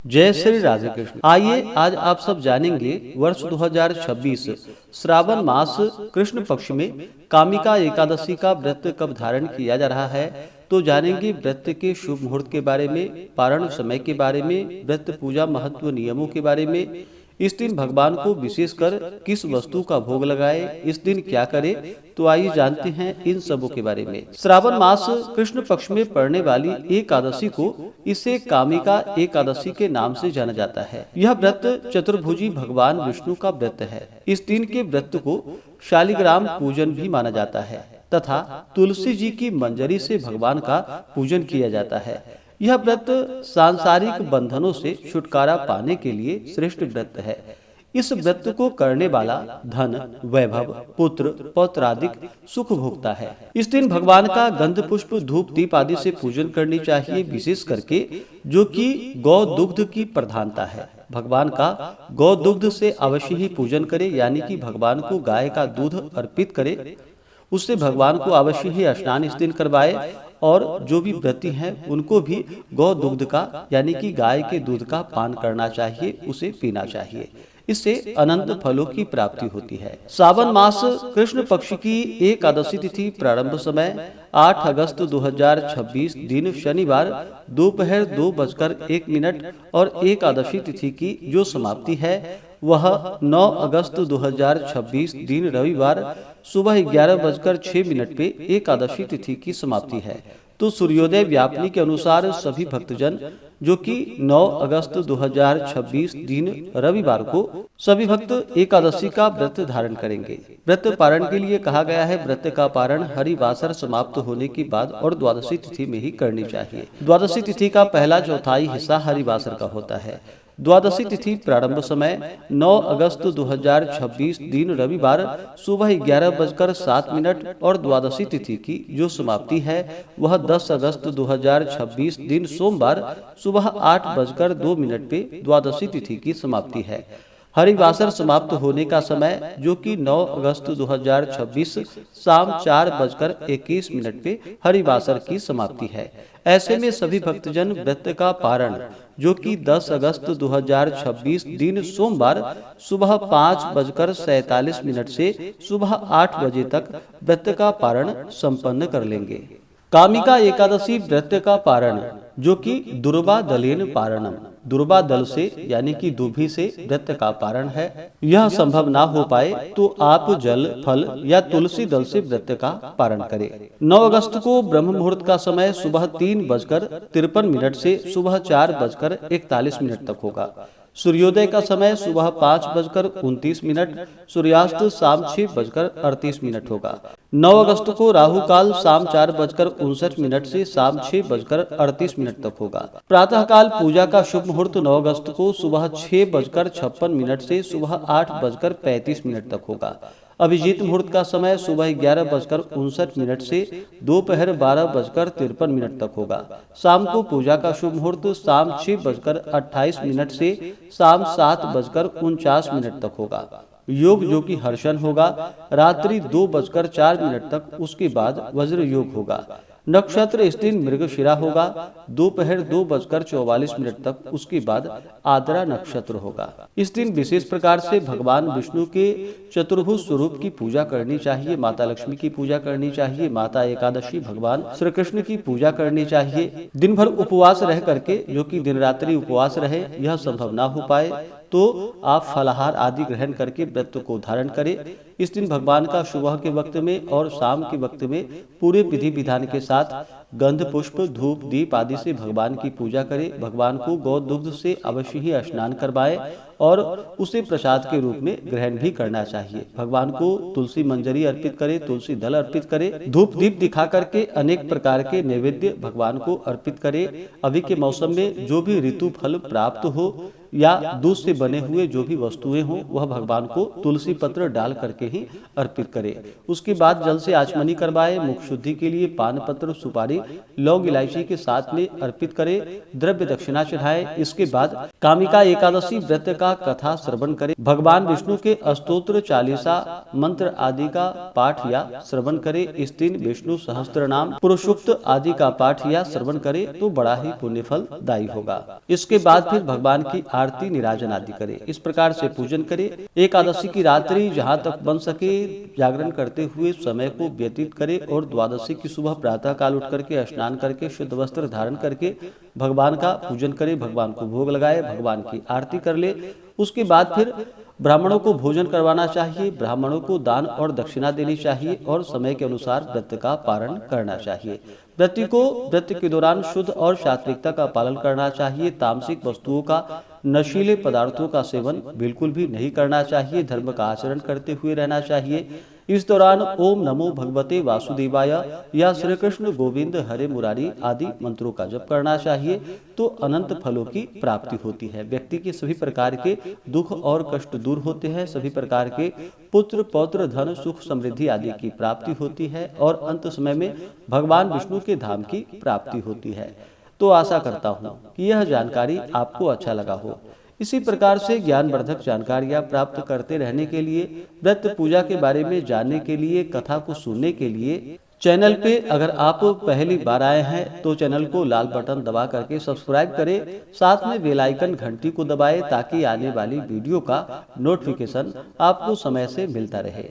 जय श्री राधे कृष्ण। आइए आज आप सब जानेंगे वर्ष 2026 श्रावण मास कृष्ण पक्ष में कामिका एकादशी का व्रत कब धारण किया जा रहा है। तो जानेंगे व्रत के शुभ मुहूर्त के बारे में, पारण समय के बारे में, व्रत पूजा महत्व नियमों के बारे में, इस दिन भगवान को विशेषकर किस वस्तु का भोग लगाए, इस दिन क्या करे। तो आइए जानते हैं इन सबों के बारे में। श्रावण मास कृष्ण पक्ष में पड़ने वाली एकादशी को इसे कामिका एकादशी के नाम से जाना जाता है। यह व्रत चतुर्भुजी भगवान विष्णु का व्रत है। इस दिन के व्रत को शालिग्राम पूजन भी माना जाता है तथा तुलसी जी की मंजरी से भगवान का पूजन किया जाता है। यह व्रत सांसारिक बंधनों से छुटकारा पाने के लिए श्रेष्ठ व्रत है। इस व्रत को करने वाला धन, वैभव, पुत्र, पौत्रादिक सुख भोगता है। इस दिन भगवान का गंध पुष्प, धूप, दीप आदि से पूजन करनी चाहिए, विशेष करके जो कि गौ दुग्ध की प्रधानता है। भगवान का गौ दुग्ध से अवश्य ही पूजन करे, यानी कि भगवान को गाय का दूध अर्पित करे। उससे भगवान को अवश्य ही स्नान इस दिन करवाए और जो भी व्रती हैं उनको भी गौ दुग्ध का यानी कि गाय के दूध का पान करना चाहिए, उसे पीना चाहिए। इससे अनंत फलों की प्राप्ति होती है। श्रावण मास कृष्ण पक्ष की एकादशी तिथि प्रारंभ समय 8 अगस्त 2026 दिन शनिवार दोपहर 2:01 और एकादशी तिथि की जो समाप्ति है वह 9 अगस्त 2026 दिन रविवार सुबह 11:06 पे एकादशी तिथि की समाप्ति है। तो सूर्योदय व्यापनी के अनुसार सभी भक्तजन जो कि 9 अगस्त 2026 दिन रविवार को सभी भक्त एकादशी का व्रत धारण करेंगे। व्रत पारण के लिए कहा गया है व्रत का पारण हरिवासर समाप्त होने के बाद और द्वादशी तिथि में ही करनी चाहिए। द्वादशी तिथि का पहला चौथाई हिस्सा हरिवासर का होता है। द्वादशी तिथि प्रारंभ समय 9 अगस्त 2026 दिन रविवार सुबह 11:07 और द्वादशी तिथि की जो समाप्ति है वह 10 अगस्त 2026 दिन सोमवार सुबह 8:02 पे द्वादशी तिथि की समाप्ति है। हरिवासर समाप्त होने का समय जो कि 9 अगस्त 2026 शाम 4:21 पे हरिवासर की समाप्ति है। ऐसे में सभी भक्तजन व्रत का पारण जो कि 10 अगस्त 2026 दिन सोमवार सुबह 5:47 से सुबह 8 बजे तक व्रत का पारण संपन्न कर लेंगे। कामिका एकादशी व्रत का पारण जो कि दुर्वा दलेन पारणम, दुर्वा दल से यानी कि दुभी से व्रत का पारण है। यह संभव ना हो पाए तो आप जल, फल या तुलसी दल से व्रत का पारण करें। 9 अगस्त को ब्रह्म मुहूर्त का समय सुबह 3:53 से सुबह 4:41 तक होगा। सूर्योदय का समय सुबह 5:29, सूर्यास्त शाम 6:38 होगा। 9 अगस्त को राहु काल शाम 4:59 से शाम 6:38 तक होगा। प्रातः काल पूजा का शुभ मुहूर्त 9 अगस्त को सुबह 6:56 से सुबह 8:35 तक होगा। अभिजीत मुहूर्त का समय सुबह 11:59 से दोपहर 12:53 तक होगा। शाम को पूजा का शुभ मुहूर्त शाम 6:28 से शाम 7:49 तक होगा। योग जो कि हर्षण होगा रात्रि 2:04 तक, उसके बाद वज्र योग होगा। नक्षत्र इस दिन मृगशिरा होगा दोपहर 2:44 तक, उसके बाद आद्रा नक्षत्र होगा। इस दिन विशेष प्रकार से भगवान विष्णु के चतुर्भुज स्वरूप की पूजा करनी चाहिए, माता लक्ष्मी की पूजा करनी चाहिए, माता एकादशी भगवान श्री कृष्ण की पूजा करनी चाहिए। दिन भर उपवास रह करके जो कि दिन रात्रि उपवास रहे यह संभव ना हो पाए तो आप फलाहार आदि ग्रहण करके व्रत को धारण करें। इस दिन भगवान का सुबह के वक्त में और शाम के वक्त में पूरे विधि विधान के साथ गंध पुष्प, धूप, दीप आदि से भगवान की पूजा करें। भगवान को गौ दुग्ध से अवश्य ही स्नान करवाएं और उसे प्रसाद के रूप में ग्रहण भी करना चाहिए। भगवान को तुलसी मंजरी अर्पित करें, तुलसी दल अर्पित करें, धूप दीप दिखा करके अनेक प्रकार के नैवेद्य भगवान को अर्पित करें। अभी के मौसम में जो भी ऋतु फल प्राप्त हो या दूध से बने हुए जो भी वस्तुएं हों वह भगवान को तुलसी पत्र डाल करके ही अर्पित करें। उसके बाद जल से आचमनी करवाएं। मुख शुद्धि के लिए पान पत्र, सुपारी, लौंग, इलायची के साथ में अर्पित करें। द्रव्य दक्षिणा चढ़ाएं। इसके बाद कामिका एकादशी व्रत का का कथा श्रवण करें, भगवान विष्णु के स्तोत्र, चालीसा, मंत्र आदि का पाठ या श्रवण करे, इस दिन विष्णु सहस्त्र नाम, पुरुषोक्त आदि का पाठ या श्रवण करे तो बड़ा ही पुण्य फलदायी होगा। इसके बाद फिर भगवान की आरती, निराजन आदि करे, इस प्रकार से पूजन करे। एकादशी की रात्रि जहाँ तक बन सके जागरण करते हुए समय को व्यतीत करे और द्वादशी की सुबह प्रातः काल उठ करके स्नान करके शुद्ध वस्त्र धारण करके भगवान का पूजन करे, भगवान को भोग लगाए, भगवान की आरती कर ले। उसके बाद फिर ब्राह्मणों को भोजन करवाना चाहिए, ब्राह्मणों को दान और दक्षिणा देनी चाहिए और समय के अनुसार व्रत का पारण करना चाहिए। व्रती को व्रत के दौरान शुद्ध और सात्विकता का पालन करना चाहिए। तामसिक वस्तुओं का, नशीले पदार्थों का सेवन बिल्कुल भी नहीं करना चाहिए। धर्म का आचरण करते हुए रहना चाहिए। इस दौरान ओम नमो भगवते वासुदेवाय या श्री कृष्ण गोविंद हरे मुरारी आदि मंत्रों का जप करना चाहिए तो अनंत फलों की प्राप्ति होती है। व्यक्ति के सभी प्रकार के दुख और कष्ट दूर होते हैं, सभी प्रकार के पुत्र, पौत्र, धन, सुख, समृद्धि आदि की प्राप्ति होती है और अंत समय में भगवान विष्णु के धाम की प्राप्ति होती है। तो आशा करता हूँ कि यह जानकारी आपको अच्छा लगा हो। इसी प्रकार से ज्ञानवर्धक जानकारियाँ प्राप्त करते रहने के लिए, व्रत पूजा के बारे में जानने के लिए, कथा को सुनने के लिए चैनल पे अगर आप पहली बार आए हैं तो चैनल को लाल बटन दबा करके सब्सक्राइब करें, साथ में बेल आइकन घंटी को दबाएं ताकि आने वाली वीडियो का नोटिफिकेशन आपको समय से मिलता रहे।